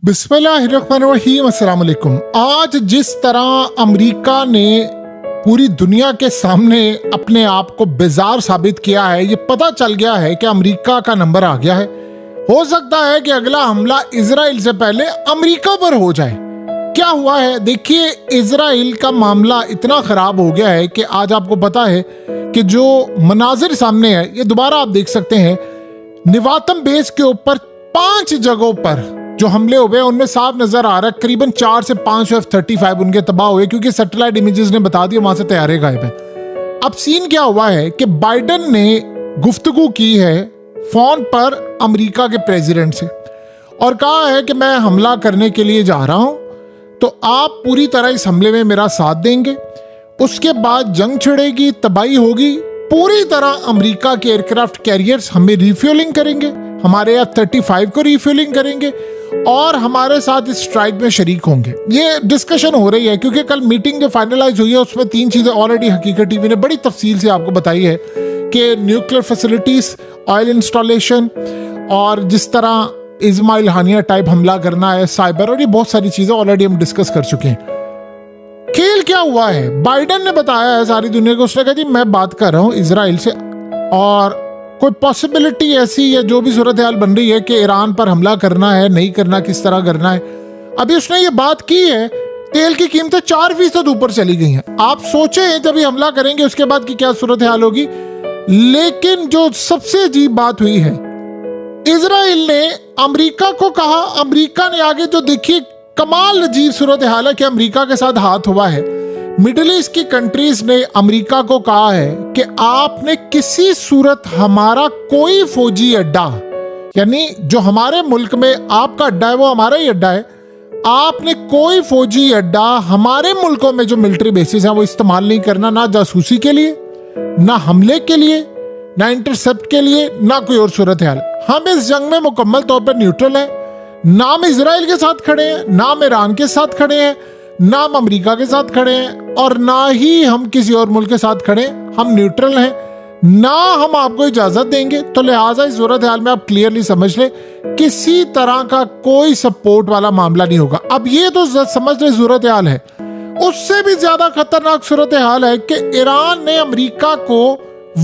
बिस्मिल्लाहिर्रहमानिर्रहीम, अस्सलाम वालेकुम। आज जिस तरह अमेरिका ने पूरी दुनिया के सामने अपने आप को बेजार साबित किया है, ये पता चल गया है कि अमेरिका का नंबर आ गया है। हो सकता है कि अगला हमला इजराइल से पहले अमेरिका पर हो जाए। क्या हुआ है देखिए, इजराइल का मामला इतना खराब हो गया है कि आज आपको पता है कि जो मनाजिर सामने है ये दोबारा आप देख सकते हैं। निवातम बेस के ऊपर 5 जगहों पर जो हमले हुए उनमें साफ नजर आ रहा है करीबन 4 से 5 F-35 उनके तबाह हुए, क्योंकि सैटेलाइट इमेजेस ने बता दिया वहां से तैयारे गायब है। अब सीन क्या हुआ है कि बाइडन ने गुफ्तगू की है फोन पर अमेरिका के प्रेसिडेंट से और कहा है कि मैं हमला करने के लिए जा रहा हूं, तो आप पूरी तरह इस हमले में मेरा साथ देंगे। उसके बाद जंग छिड़ेगी, तबाही होगी, पूरी तरह अमेरिका के एयरक्राफ्ट कैरियर्स हमें रिफ्यूलिंग करेंगे, हमारे F-35 को रिफ्यूलिंग करेंगे और हमारे साथ इस स्ट्राइक में शरीक होंगे। ये डिस्कशन हो रही है क्योंकि कल मीटिंग जो फाइनलाइज हुई है उसमें 3 चीजें ऑलरेडी हकीकत टीवी ने बड़ी तफसील से आपको बताई है कि न्यूक्लियर फैसिलिटीज, ऑयल इंस्टॉलेशन और जिस तरह इस्माइल हानिया टाइप हमला करना है, साइबर, और ये बहुत सारी चीजें ऑलरेडी हम डिस्कस कर चुके हैं। खेल क्या हुआ है, बाइडन ने बताया है सारी दुनिया को, उसने कहा जी मैं बात कर रहा हूं इजराइल से और कोई पॉसिबिलिटी ऐसी है जो भी सूरत हाल बन रही है कि ईरान पर हमला करना है, नहीं करना, किस तरह करना है। अभी उसने ये बात की है, तेल की कीमतें 4% ऊपर चली गई हैं। आप सोचें जब ये हमला करेंगे उसके बाद की क्या सूरत हाल होगी। लेकिन जो सबसे अजीब बात हुई है, इजराइल ने अमेरिका को कहा, अमेरिका ने आगे जो देखिए कमाल अजीब सूरत हाल है कि अमेरिका के साथ हाथ हुआ है। मिडिल ईस्ट की कंट्रीज ने अमेरिका को कहा है कि आपने किसी सूरत हमारा कोई फौजी अड्डा, यानी जो हमारे मुल्क में आपका अड्डा है वो हमारा ही अड्डा है, आपने कोई फौजी अड्डा हमारे मुल्कों में जो मिलिट्री बेसिस है वो इस्तेमाल नहीं करना, ना जासूसी के लिए, ना हमले के लिए, ना इंटरसेप्ट के लिए, ना कोई और सूरत हाल। हम इस जंग में मुकम्मल तौर पर न्यूट्रल हैं। ना हम इजराइल के साथ खड़े हैं, ना हम ईरान के साथ खड़े हैं, ना हम अमेरिका के साथ खड़े हैं और ना ही हम किसी और मुल्क के साथ खड़े हैं। हम न्यूट्रल हैं, ना हम आपको इजाजत देंगे। तो लिहाजा इस सूरत हाल में आप क्लियरली समझ लें किसी तरह का कोई सपोर्ट वाला मामला नहीं होगा। अब ये तो समझ ले सूरत हाल है, उससे भी ज्यादा खतरनाक सूरत हाल है कि ईरान ने अमेरिका को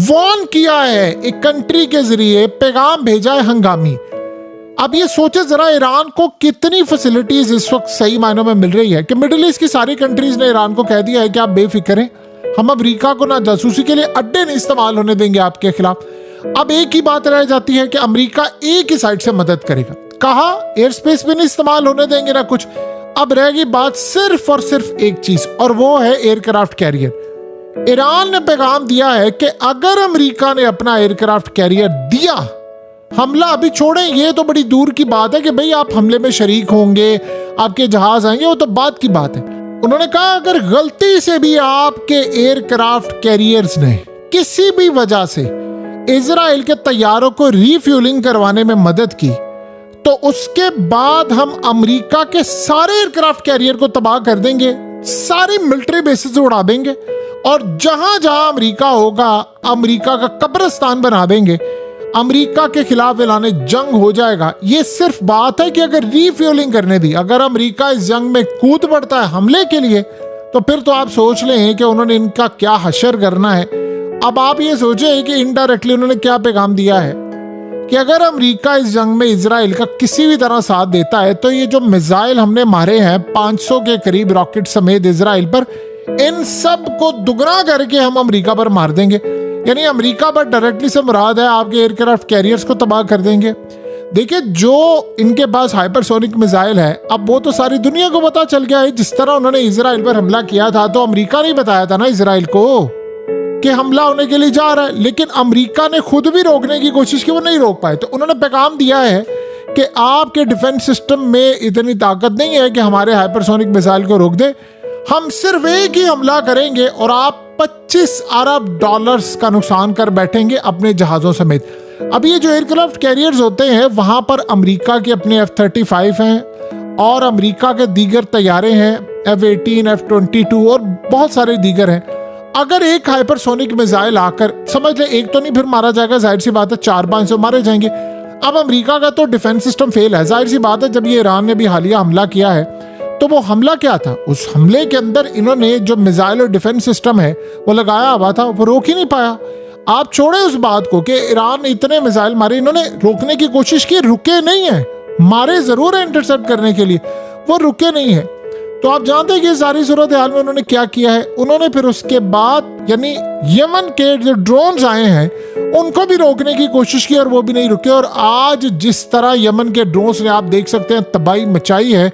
वार्न किया है, एक कंट्री के जरिए पैगाम भेजा है हंगामी। अब ये सोचे जरा ईरान को कितनी फैसिलिटीज इस वक्त सही मायनों में मिल रही है कि मिडिल ईस्ट की सारी कंट्रीज ने ईरान को कह दिया है कि आप बेफिक्र हैं, हम अमेरिका को ना जासूसी के लिए अड्डे नहीं इस्तेमाल होने देंगे आपके खिलाफ। अब एक ही बात रह जाती है कि अमेरिका एक ही साइड से मदद करेगा, कहा एयर स्पेस भी नहीं इस्तेमाल होने देंगे ना कुछ। अब रहेगी बात सिर्फ और सिर्फ एक चीज और वो है एयरक्राफ्ट कैरियर। ईरान ने पैगाम दिया है कि अगर अमेरिका ने अपना एयरक्राफ्ट कैरियर दिया, हमला अभी छोड़ें, ये तो बड़ी दूर की बात है कि भाई आप हमले में शरीक होंगे, आपके जहाज आएंगे, वो तो बात की बात है। उन्होंने कहा अगर गलती से भी आपके एयरक्राफ्ट कैरियर्स ने किसी भी वजह से इजराइल के तैयारों को रिफ्यूलिंग करवाने में मदद की, तो उसके बाद हम अमेरिका के सारे एयरक्राफ्ट कैरियर को तबाह कर देंगे, सारी मिलिट्री बेसिस उड़ा देंगे और जहां जहां अमेरिका होगा अमेरिका का कब्रिस्तान बना देंगे, अमेरिका के खिलाफ ऐलाने जंग हो जाएगा। ये सिर्फ बात है कि अगर रिफ्यूलिंग करने दी, अगर अमेरिका इस जंग में कूद पड़ता है हमले के लिए, तो फिर तो आप सोच लें कि उन्होंने इनका क्या हशर करना है। अब आप ये सोचें कि इनडायरेक्टली उन्होंने क्या पैगाम दिया है कि अगर अमेरिका इस जंग में इजराइल का किसी भी तरह साथ देता है तो ये जो मिसाइल हमने मारे हैं 500 के करीब रॉकेट समेत इजराइल पर, इन सब को दुगना करके हम अमेरिका पर मार देंगे। यानी अमेरिका पर डायरेक्टली से मुराद है आपके एयरक्राफ्ट कैरियर्स को तबाह कर देंगे। देखिए जो इनके पास हाइपरसोनिक मिसाइल है, अब वो तो सारी दुनिया को पता चल गया है। जिस तरह उन्होंने इजराइल पर हमला किया था तो अमेरिका ने बताया था ना इजराइल को कि हमला होने के लिए जा रहा है, लेकिन अमेरिका ने खुद भी रोकने की कोशिश की, वो नहीं रोक पाए। तो उन्होंने पैगाम दिया है कि आपके डिफेंस सिस्टम में इतनी ताकत नहीं है कि हमारे हाइपरसोनिक मिसाइल को रोक दे, हम सिर्फ एक ही हमला करेंगे और आप 25 अरब डॉलर्स का नुकसान कर बैठेंगे अपने जहाजों समेत। अब ये जो एयरक्राफ्ट कैरियर्स होते हैं वहां पर अमेरिका के अपने F-35 हैं और अमेरिका के दीगर तैयारे हैं, F-18, F-22 और बहुत सारे दीगर हैं। अगर एक हाइपरसोनिक मिसाइल आकर, समझ ले एक तो नहीं फिर मारा जाएगा, जाहिर सी बात है 4-5 मारे जाएंगे। अब अमेरिका का तो डिफेंस सिस्टम फेल है, जाहिर सी बात है। जब ये ईरान ने भी हालिया हमला किया है तो वो हमला क्या था, उस हमले के अंदर इन्होंने जो मिसाइल और डिफेंस सिस्टम है वो लगाया हुआ था, वो रोक ही नहीं पाया। आप छोड़े उस बात को कि ईरान ने इतने मिसाइल मारे, इन्होंने रोकने की कोशिश की, रुके नहीं है। मारे जरूर है इंटरसेप्ट करने के लिए, वो रुके नहीं है। तो आप जानते हैं कि सारी सूरत हाल में उन्होंने क्या किया है। उन्होंने फिर उसके बाद यानी यमन के जो ड्रोन्स आए हैं उनको भी रोकने की कोशिश की और वो भी नहीं रुके। और आज जिस तरह यमन के ड्रोन्स ने, आप देख सकते हैं, तबाही मचाई है,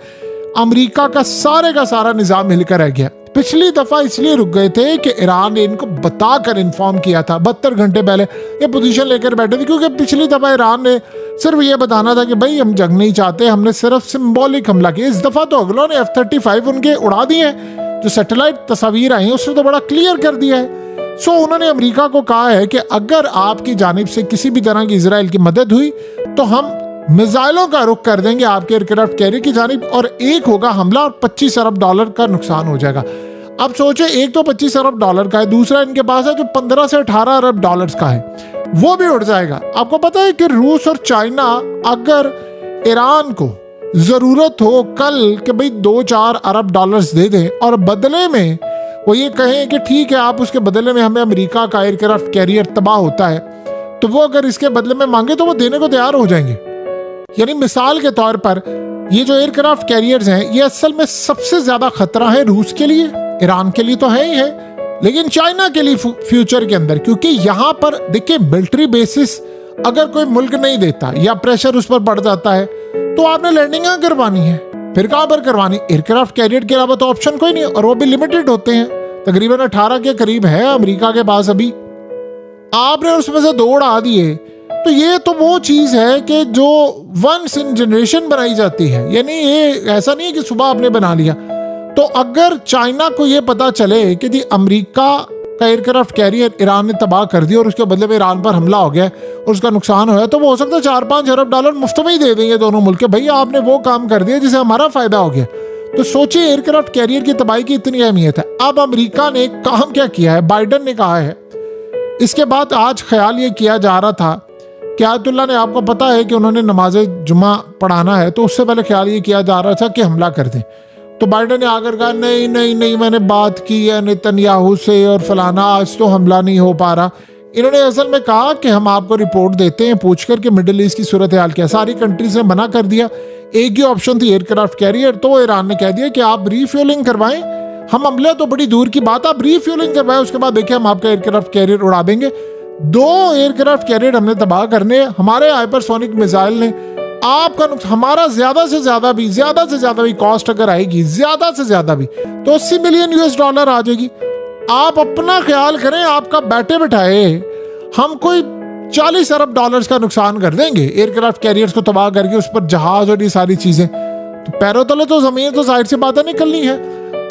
अमेरिका का सारा निजाम हिलकर रह गया। पिछली दफा इसलिए रुक गए थे कि ईरान ने इनको बताकर इन्फॉर्म किया था, 72 घंटे पहले ये पोजीशन लेकर बैठे थे, क्योंकि पिछली दफा ईरान ने सिर्फ ये बताना था कि भाई हम जंग नहीं चाहते, हमने सिर्फ सिंबॉलिक हमला किया। इस दफा तो अगलों ने F-35 उनके उड़ा दिए हैं, जो सैटेलाइट तस्वीर आई हैं उसने तो बड़ा क्लियर कर दिया है। सो उन्होंने अमेरिका को कहा है कि अगर आपकी जानिब से किसी भी तरह की इजराइल की मदद हुई तो हम मिसाइलों का रुख कर देंगे आपके एयरक्राफ्ट कैरियर की जानिब, और एक होगा हमला और $25 अरब का नुकसान हो जाएगा। अब सोचे, एक तो $25 अरब का है, दूसरा इनके पास है जो 15 से 18 अरब डॉलर्स का है, वो भी उड़ जाएगा। आपको पता है कि रूस और चाइना अगर ईरान को जरूरत हो कल कि भाई 2-4 अरब डॉलर्स दे दें और बदले में वो ये कहें कि ठीक है आप उसके बदले में हमें अमेरिका का एयरक्राफ्ट कैरियर तबाह होता है, तो वो अगर इसके बदले में मांगे तो वो देने को तैयार हो जाएंगे। यानी मिसाल के तौर पर ये जो एयरक्राफ्ट कैरियर्स हैं ये असल में सबसे ज्यादा खतरा है रूस के लिए, ईरान के लिए तो है ही है, लेकिन चाइना के लिए फ्यूचर के अंदर, क्योंकि यहाँ पर देखिए मिलिट्री बेसिस अगर कोई मुल्क नहीं देता या प्रेशर उस पर बढ़ जाता है तो आपने लैंडिंग करवानी है, फिर कहाँ पर करवानी, एयरक्राफ्ट कैरियर के अलावा तो ऑप्शन कोई नहीं, और वो भी लिमिटेड होते हैं, तकरीबन 18 के करीब है अमेरिका के पास अभी। आपने उसमें से 2 उड़ा दिए तो ये तो वो चीज है कि जो वंस इन जनरेशन बनाई जाती है, यानी ये ऐसा नहीं है कि सुबह आपने बना लिया। तो अगर चाइना को ये पता चले कि जी अमेरिका का एयरक्राफ्ट कैरियर ईरान ने तबाह कर दिया और उसके बदले में ईरान पर हमला हो गया और उसका नुकसान हुआ, तो वो हो सकता है $4-5 अरब मुफ्त में ही दे देंगे दोनों मुल्क के, भैया आपने वो काम कर दिया जिससे हमारा फायदा हो गया। तो सोचिए एयरक्राफ्ट कैरियर की तबाही की इतनी अहमियत है। अब अमेरिका ने काम क्या किया है, बाइडन ने कहा है, इसके बाद आज ख्याल ये किया जा रहा था कि आयतुल्लाह ने, आपको पता है कि उन्होंने नमाज जुमा पढ़ाना है, तो उससे पहले ख्याल ये किया जा रहा था कि हमला कर दें। तो बाइडन ने आकर कहा नहीं नहीं नहीं, मैंने बात की है नेतन्याहू से और फलाना, आज तो हमला नहीं हो पा रहा। इन्होंने असल में कहा कि हम आपको रिपोर्ट देते हैं पूछ कर कि मिडिल ईस्ट की सूरत हाल क्या। सारी कंट्रीज ने मना कर दिया, एक ही ऑप्शन थी एयरक्राफ्ट कैरियर, तो ईरान ने कह दिया कि आप रीफ्यूलिंग करवाएं, हम हमले तो बड़ी दूर की बात, आप रीफ्यूलिंग करवाएं, उसके बाद देखिए हम आपका एयरक्राफ्ट कैरियर उड़ा देंगे। 2 एयरक्राफ्ट कैरियर हमने तबाह करने, हमारे हाइपरसोनिक मिसाइल ने आपका हमारा ज्यादा से ज्यादा भी कॉस्ट अगर आएगी ज्यादा से ज्यादा भी तो $80 मिलियन आ जाएगी। आप अपना ख्याल करें, आपका बैठे बिठाए हम कोई $40 अरब का नुकसान कर देंगे एयरक्राफ्ट कैरियर्स को तबाह करके, उस पर जहाज और ये सारी चीजें, तो पैरों तले तो जमीन तो जाहिर सी बात है निकलनी है।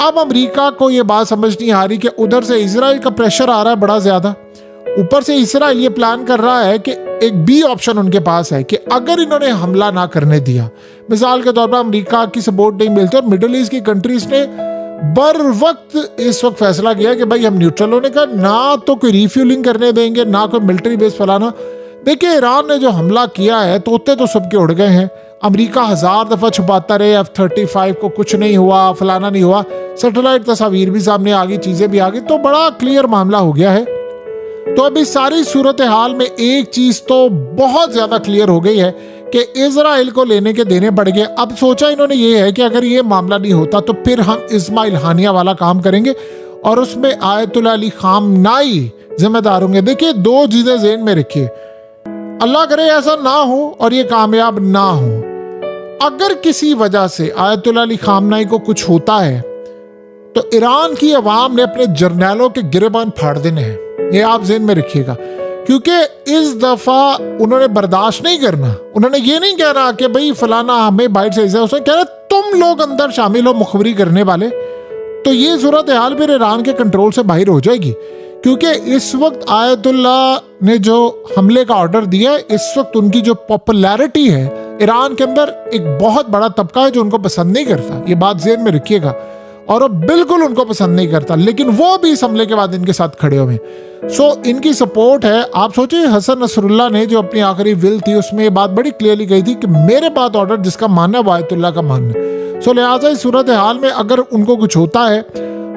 अब अमेरिका को ये बात समझ नहीं आ रही कि उधर से इजराइल का प्रेशर आ रहा है बड़ा ज्यादा, ऊपर से इजराइल ये प्लान कर रहा है कि एक बी ऑप्शन उनके पास है कि अगर इन्होंने हमला ना करने दिया, मिसाल के तौर पर अमेरिका की सपोर्ट नहीं मिलती और मिडिल ईस्ट की कंट्रीज ने बर वक्त इस वक्त फैसला किया कि भाई हम न्यूट्रल होने का, ना तो कोई रिफ्यूलिंग करने देंगे ना कोई मिलिट्री बेस फैलाना। देखिए ईरान ने जो हमला किया है तोते तो सबके उड़ गए हैं, अमेरिका 1000 दफा छुपाता रहे F-35 को कुछ नहीं हुआ, फलाना नहीं हुआ, सैटेलाइट तस्वीर भी सामने आ गई, चीजें भी आ गई, तो बड़ा क्लियर मामला हो गया है। तो अभी सारी सूरत हाल में एक चीज तो बहुत ज्यादा क्लियर हो गई है कि इजराइल को लेने के देने पड़ गए। अब सोचा इन्होंने ये है कि अगर ये मामला नहीं होता तो फिर हम इस्माइल हानिया वाला काम करेंगे और उसमें आयतुल्लाह अली खामनाई जिम्मेदार होंगे। देखिए 2 चीजें ज़हन में रखिए, अल्लाह करे ऐसा ना हो और ये कामयाब ना हो। अगर किसी वजह से आयतुल्लाह अली खामनाई को कुछ होता है तो ईरान की अवाम ने अपने जर्नैलों के गिरेबान फाड़ देने हैं, ये आप ज़हन में रखिएगा, क्योंकि इस दफा उन्होंने बर्दाश्त नहीं करना। उन्होंने ये नहीं कह रहा कि भाई फलाना हमें बाहर से ऐसा, उसने कह रहा तुम लोग अंदर शामिल हो मुखबरी करने वाले, तो ये सूरत हाल फिर ईरान के कंट्रोल से बाहर हो जाएगी। क्योंकि इस वक्त आयतुल्लाह ने जो हमले का ऑर्डर दिया है, इस वक्त उनकी जो पॉपुलैरिटी है ईरान के अंदर, एक बहुत बड़ा तबका है जो उनको पसंद नहीं करता, ये बात ज़हन में रखिएगा। और वो बिल्कुल उनको पसंद नहीं करता, लेकिन वो भी इस हमले के बाद इनके साथ खड़े हुए हैं। सो इनकी सपोर्ट है। आप सोचिए, हसन नसरुल्लाह ने जो अपनी आखिरी विल थी उसमें ये बात बड़ी क्लियरली कही थी कि मेरे बाद ऑर्डर जिसका मानना है वो आयतुल्लाह का मानना है। सो लिहाजा इस सूरत हाल में अगर उनको कुछ होता है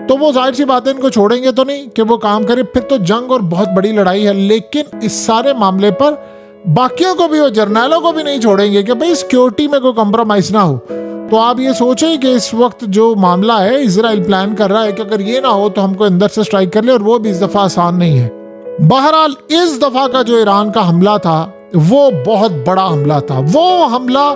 तो वो जाहिर सी बात है इनको छोड़ेंगे तो नहीं कि वो काम करे, फिर तो जंग और बहुत बड़ी लड़ाई है। लेकिन इस सारे मामले पर बाकियों को भी, वो जर्नैलों को भी नहीं छोड़ेंगे कि भाई सिक्योरिटी में कोई कंप्रोमाइज ना हो। तो आप ये सोचें कि इस वक्त जो मामला है, इजराइल प्लान कर रहा है कि अगर ये ना हो तो हमको अंदर से स्ट्राइक कर ले, और वो भी इस दफा आसान नहीं है। बहरहाल इस दफा का जो ईरान का हमला था वो बहुत बड़ा हमला था। वो हमला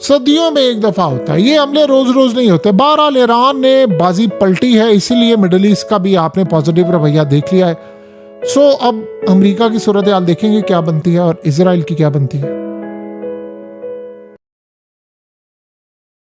सदियों में एक दफा होता है, ये हमले रोज रोज नहीं होते। बहरहाल ईरान ने बाजी पलटी है, इसीलिए मिडिल ईस्ट का भी आपने पॉजिटिव रवैया देख लिया है। सो अब अमेरिका की सूरत हाल देखेंगे क्या बनती है और इजराइल की क्या बनती है।